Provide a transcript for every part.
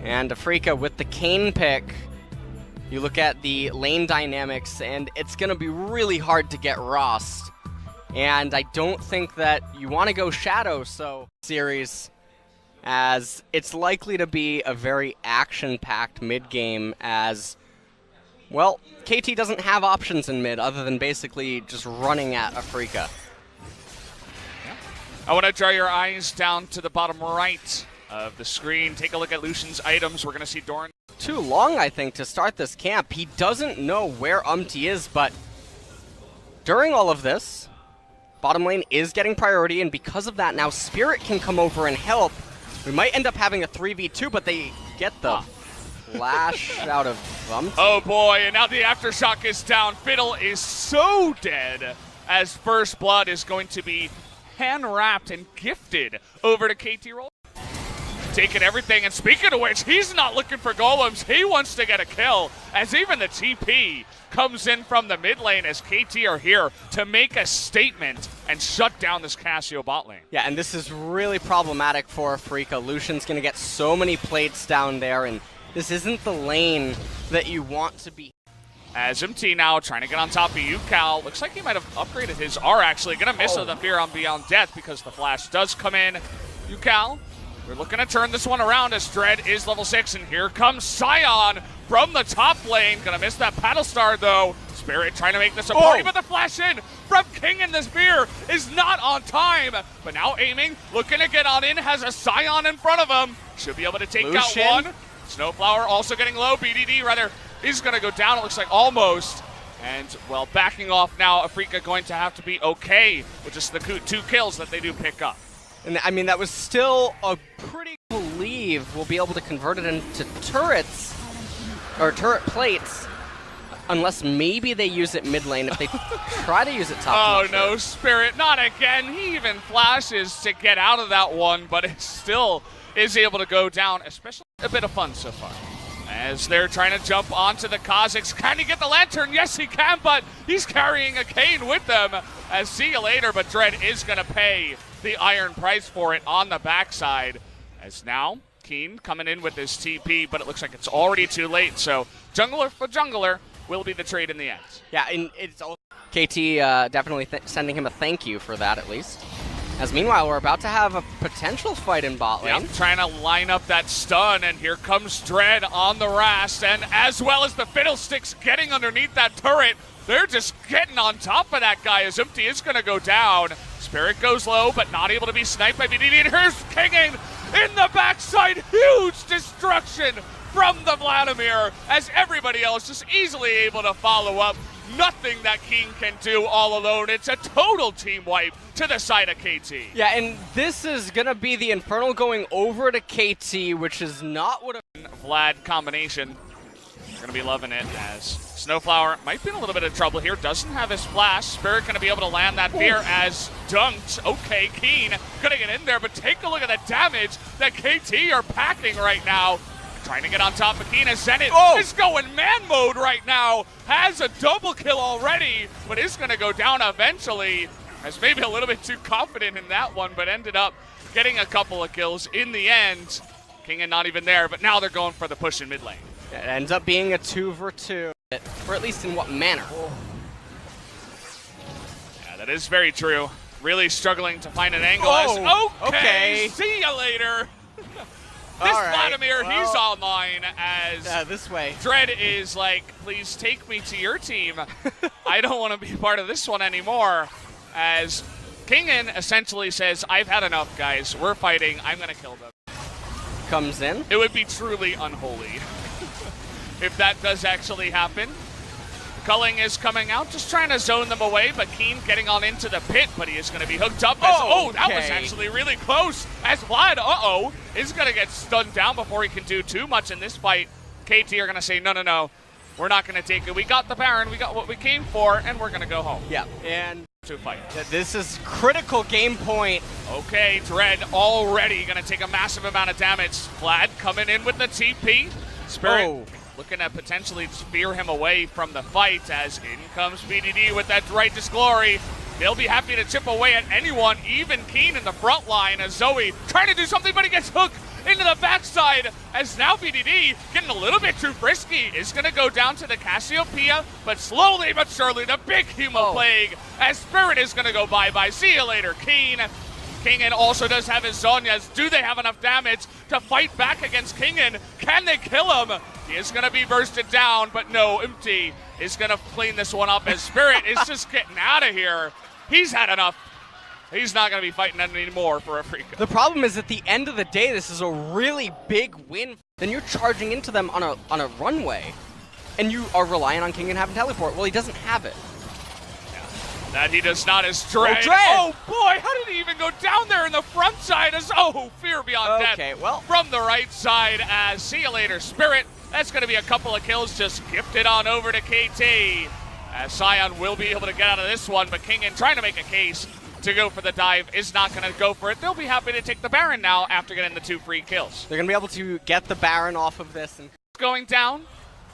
And Afrika with the Kayn pick. You look at the lane dynamics, and it's going to be really hard to get Rost. And I don't think that you want to go Shadow, so series, as it's likely to be a very action-packed mid-game as, well, KT doesn't have options in mid other than basically just running at Afrika. I want to draw your eyes down to the bottom right of the screen. Take a look at Lucian's items. We're going to see Doran. Too long, I think, to start this camp. He doesn't know where Umti is, but during all of this, bottom lane is getting priority, and because of that, now Spirit can come over and help. We might end up having a 3v2, but they get the flash out of Umti. Oh boy, and now the Aftershock is down. Fiddle is so dead, as First Blood is going to be hand-wrapped and gifted over to KTroll. Taking everything, and speaking of which, he's not looking for golems. He wants to get a kill, as even the TP comes in from the mid lane as KT are here to make a statement and shut down this Cassio bot lane. Yeah, and this is really problematic for Afrika. Lucian's going to get so many plates down there, and this isn't the lane that you want to be. As MT now trying to get on top of UCal. Looks like he might have upgraded his R, actually. Going to miss the fear on Beyond Death because the flash does come in. UCal, we're looking to turn this one around as Dread is level 6, and here comes Sion from the top lane. Gonna miss that Paddle Star though. Spirit trying to make this a party, but the flash in from King in the spear is not on time. But now aiming, looking to get on in, has a Sion in front of him. Should be able to take Lucian out one. Snowflower also getting low. BDD rather is gonna go down, it looks like almost. And, well, backing off now, Afrika going to have to be okay with just the 2 kills that they do pick up. And I mean, that was still a pretty believe we'll be able to convert it into turrets, or turret plates, unless maybe they use it mid lane if they try to use it top lane. Oh no, Spirit, not again. He even flashes to get out of that one, but it still is able to go down, especially a bit of fun so far. As they're trying to jump onto the Kazakhs. Can he get the Lantern? Yes, he can, but he's carrying a Kayn with them. As see you later, but Dread is going to pay the iron price for it on the backside. As now, Keen coming in with his TP, but it looks like it's already too late. So jungler for jungler will be the trade in the end. Yeah, and it's all KT definitely sending him a thank you for that at least. As meanwhile, we're about to have a potential fight in bot lane. Yep, trying to line up that stun, and here comes Dread on the Rast, and as well as the Fiddlesticks getting underneath that turret, they're just getting on top of that guy as Empty is going to go down. Spirit goes low, but not able to be sniped by BDD, and here's Kingin in the backside. Huge destruction from the Vladimir, as everybody else just easily able to follow up. Nothing that King can do all alone. It's a total team wipe to the side of KT. Yeah, and this is going to be the Infernal going over to KT, which is not what a Vlad combination. You're going to be loving it as Snowflower might be in a little bit of trouble here. Doesn't have his flash. Spirit going to be able to land that fear as dunked. Okay, Keen going to get in there, but take a look at the damage that KT are packing right now. Trying to get on top of Keen as Zenith is going man mode right now. Has a double kill already, but is going to go down eventually. As maybe a little bit too confident in that one, but ended up getting a couple of kills in the end. Kingin not even there, but now they're going for the push in mid lane. It ends up being a 2v2, or at least in what manner? Yeah, that is very true. Really struggling to find an angle. Okay, see you later. This Vladimir, he's online as this way. Dread is like, please take me to your team. I don't want to be part of this one anymore. As Kingin essentially says, I've had enough, guys. We're fighting. I'm going to kill them. Comes in. It would be truly unholy if that does actually happen. Culling is coming out, just trying to zone them away, but Keen getting on into the pit, but he is going to be hooked up as, that was actually really close, as Vlad, is going to get stunned down before he can do too much in this fight. KT are going to say, no, we're not going to take it. We got the Baron, we got what we came for, and we're going to go home. Yeah, and to fight. This is critical game point. Okay, Dread already going to take a massive amount of damage. Vlad coming in with the TP. Spirit looking to potentially spear him away from the fight as in comes BDD with that righteous glory. They'll be happy to chip away at anyone, even Keen in the front line as Zoe trying to do something, but he gets hooked into the backside. side, as now BDD getting a little bit too frisky, is going to go down to the Cassiopeia, but slowly but surely the big Hemo Plague, as Spirit is going to go bye-bye. See you later, Keen. Kingen also does have his Zhonya's. Do they have enough damage to fight back against Kingen? Can they kill him? He is going to be bursted down, but no, Empty is going to clean this one up as Spirit is just getting out of here. He's had enough. He's not going to be fighting anymore for Afrika. The problem is, at the end of the day, this is a really big win. Then you're charging into them on a runway, and you are relying on Kingen having teleport. Well, he doesn't have it. That he does not as Dread. Oh boy, how did he even go down there in the front side? As Fear Beyond Death. Okay, well, from the right side as see you later, Spirit. That's going to be a couple of kills just gifted on over to KT. As Sion will be able to get out of this one, but Kingen trying to make a case to go for the dive is not going to go for it. They'll be happy to take the Baron now after getting the 2 free kills. They're going to be able to get the Baron off of this. And going down.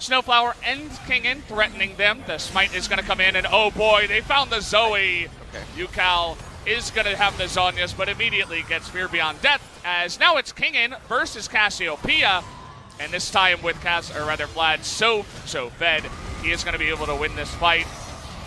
Snowflower and Kingen threatening them. The smite is going to come in, and oh boy, they found the Zoe. Okay. Yukal is going to have the Zhonya's, but immediately gets Fear Beyond Death, as now it's Kingen versus Cassiopeia, and this time with Vlad so fed, he is going to be able to win this fight.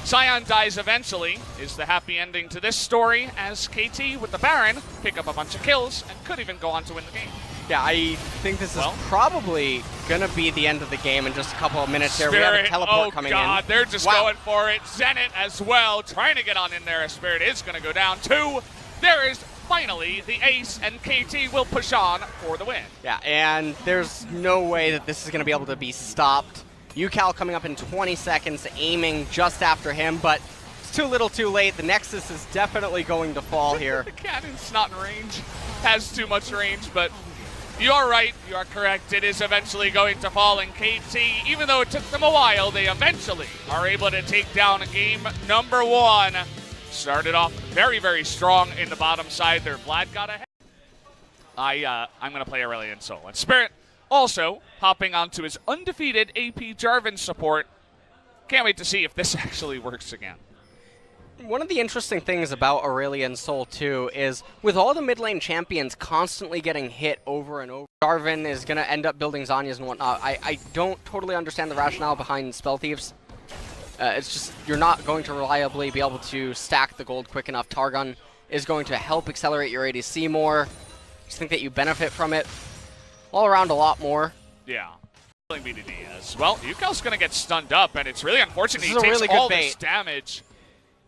Sion dies eventually, is the happy ending to this story, as KT with the Baron pick up a bunch of kills and could even go on to win the game. Yeah, I think this is probably going to be the end of the game in just a couple of minutes here. We have a teleport coming in. Oh, God, they're just going for it. Zenit as well, trying to get on in there. Spirit is going to go down 2. There is finally the ace, and KT will push on for the win. Yeah, and there's no way that this is going to be able to be stopped. Yukal coming up in 20 seconds, aiming just after him, but it's too little too late. The Nexus is definitely going to fall here. The cannon's not in range. Has too much range, but you are right, you are correct. It is eventually going to fall, and KT, even though it took them a while, they eventually are able to take down game number 1. Started off very, very strong in the bottom side there. Vlad got ahead. I'm going to play Aurelion Sol. And Spirit also hopping onto his undefeated AP Jarvan support. Can't wait to see if this actually works again. One of the interesting things about Aurelion Sol 2 is with all the mid lane champions constantly getting hit over and over, Jarvan is going to end up building Zhonya's and whatnot. I don't totally understand the rationale behind Spell Thieves. It's just you're not going to reliably be able to stack the gold quick enough. Targon is going to help accelerate your ADC more. Just think that you benefit from it all around a lot more. Yeah. BDD as well. Yukal's going to get stunned up, and it's really unfortunate he takes really all this damage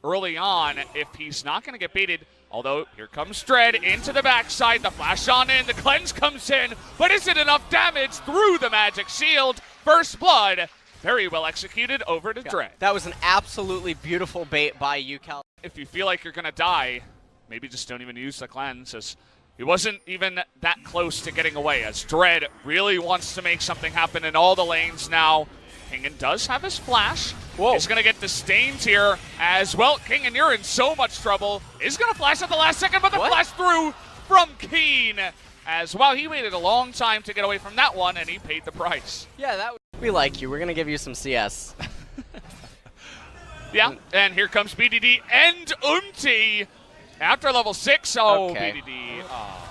early on if he's not going to get baited. Although, here comes Dread into the backside. The flash on in. The cleanse comes in. But is it enough damage through the magic shield? First blood. Very well executed over to Dread. That was an absolutely beautiful bait by Yukal. If you feel like you're going to die, maybe just don't even use the cleanse, as he wasn't even that close to getting away, as Dread really wants to make something happen in all the lanes now. Kingen does have his flash. Whoa. He's going to get the stains here as well. Kingen, you're in so much trouble. Is going to flash at the last second, but the flash through from Keen. As well, he waited a long time to get away from that one, and he paid the price. Yeah, we like you. We're going to give you some CS. Yeah, and here comes BDD and Umti after level 6. Oh, okay. BDD. Oh.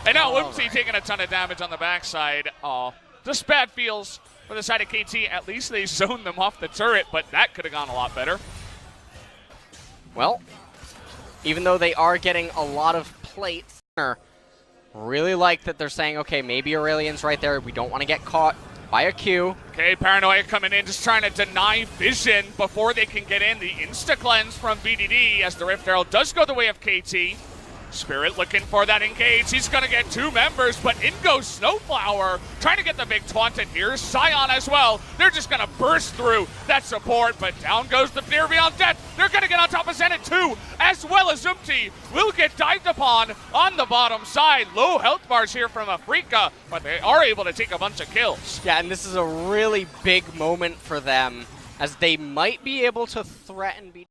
And now Umti taking a ton of damage on the backside. Oh, just bad feels for the side of KT. At least they zoned them off the turret, but that could have gone a lot better. Well, even though they are getting a lot of plates, really like that they're saying, okay, maybe Aurelion's right there. We don't want to get caught by a Q. Okay, Paranoia coming in, just trying to deny vision before they can get in. The insta-cleanse from BDD as the Rift Herald does go the way of KT. Spirit looking for that engage. He's going to get 2 members, but in goes Snowflower, trying to get the big taunt, and here's Sion as well. They're just going to burst through that support, but down goes the Fear Beyond Death. They're going to get on top of Zenit too, as well as Umti will get dived upon on the bottom side. Low health bars here from Afrika, but they are able to take a bunch of kills. Yeah, and this is a really big moment for them, as they might be able to threaten BDD.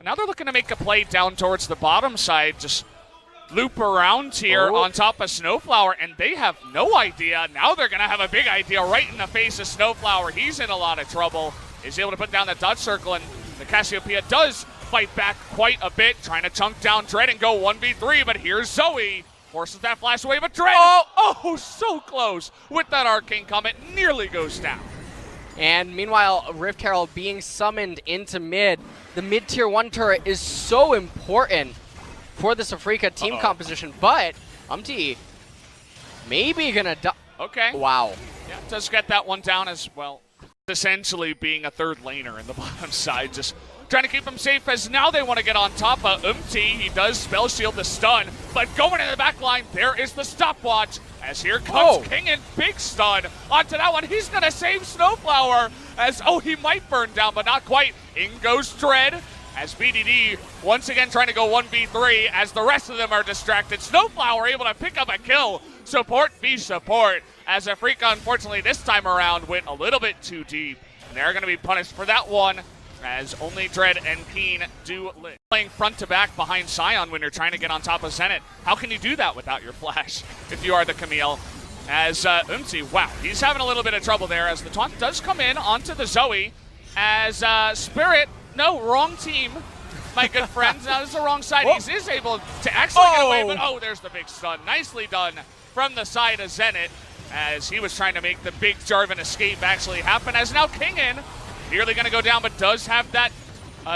Now they're looking to make a play down towards the bottom side, just loop around here on top of Snowflower, and they have no idea. Now they're going to have a big idea right in the face of Snowflower. He's in a lot of trouble. He's able to put down the dot circle, and the Cassiopeia does fight back quite a bit, trying to chunk down Dread and go 1v3, but here's Zoe forces that flash away, but Dread, so close with that Arcane Comet, nearly goes down. And meanwhile, Rift Herald being summoned into mid. The mid tier 1 turret is so important for this Afrika team composition, but maybe gonna die. Okay. Wow. Yeah, does get that one down as well. Essentially being a third laner in the bottom side, just trying to keep him safe as now they want to get on top of He does spell shield the stun, but going in the back line, there is the stopwatch. As here comes King and big stun onto that one. He's going to save Snowflower as, he might burn down, but not quite. In goes Dread as BDD once again trying to go 1v3 as the rest of them are distracted. Snowflower able to pick up a kill. Support v support as Afrika, unfortunately, this time around went a little bit too deep. And they're going to be punished for that one as only Dread and Keen do live. Playing front to back behind Sion when you're trying to get on top of Zenit. How can you do that without your flash if you are the Camille? As wow, he's having a little bit of trouble there as the taunt does come in onto the Zoe as Spirit, no, wrong team, my good friends. Now this is the wrong side. He is able to actually get away, but there's the big stun. Nicely done from the side of Zenit as he was trying to make the big Jarvan escape actually happen as now Kingin nearly going to go down, but does have that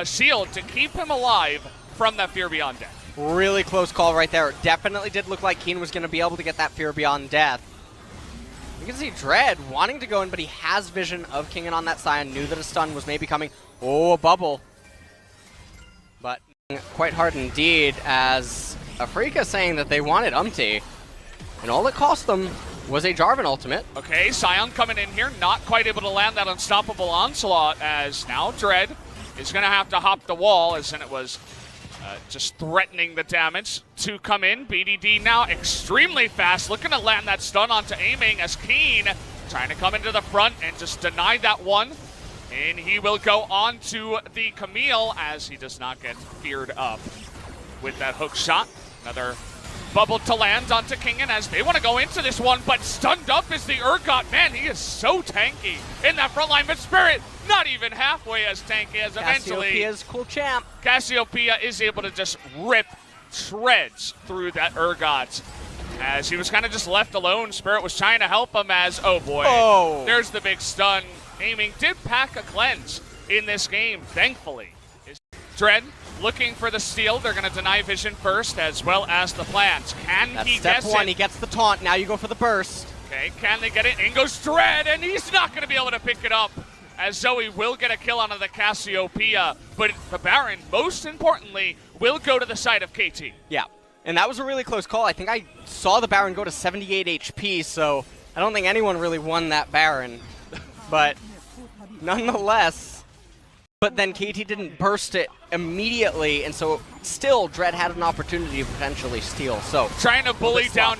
shield to keep him alive from that Fear Beyond Death. Really close call right there. It definitely did look like Keen was going to be able to get that Fear Beyond Death. You can see Dread wanting to go in, but he has vision of Kingin on that side, knew that a stun was maybe coming. A bubble. But quite hard indeed as Afrika saying that they wanted and all it cost them was a Jarvan ultimate. Okay, Sion coming in here, not quite able to land that unstoppable onslaught as now Dread is going to have to hop the wall as then it was just threatening the damage to come in. BDD now extremely fast, looking to land that stun onto aiming as Keen trying to come into the front and just deny that one. And he will go on to the Camille as he does not get feared up with that hook shot. Another bubble to land onto Kingin as they want to go into this one, but stunned up is the Urgot. Man, he is so tanky in that front line, but Spirit not even halfway as tanky as eventually Cassiopeia's cool champ. Cassiopeia is able to just rip shreds through that Urgot as he was kind of just left alone. Spirit was trying to help him as, there's the big stun. Aiming did pack a cleanse in this game, thankfully. Dread looking for the steal. They're going to deny vision first as well as the plants. Can he step guess one. it? He gets the taunt. Now you go for the burst. Okay, can they get it? In goes Dread, and he's not going to be able to pick it up as Zoe will get a kill onto the Cassiopeia. But the Baron, most importantly, will go to the side of KT. Yeah, and that was a really close call. I think I saw the Baron go to 78 HP, so I don't think anyone really won that Baron. But nonetheless, but then KT didn't burst it immediately, and so still Dread had an opportunity to potentially steal. So trying to bully down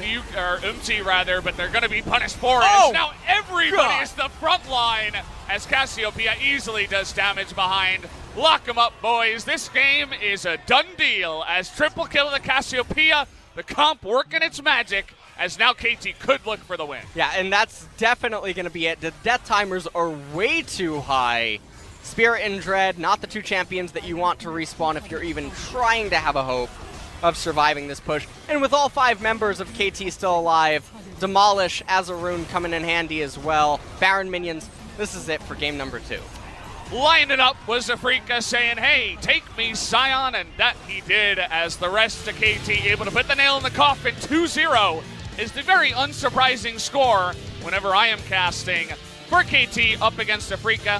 rather, but they're going to be punished for it. As now everybody is the front line as Cassiopeia easily does damage behind. Lock them up, boys. This game is a done deal as triple kill of the Cassiopeia. The comp working its magic as now KT could look for the win. Yeah, and that's definitely going to be it. The death timers are way too high. Spirit and Dread, not the two champions that you want to respawn if you're even trying to have a hope of surviving this push. And with all 5 members of KT still alive, Demolish, Azaroon coming in handy as well, Baron minions, this is it for game number 2. Lining it up was Afrika saying, hey, take me, Sion, and that he did as the rest of KT able to put the nail in the coffin. 2-0 is the very unsurprising score whenever I am casting for KT up against Afrika.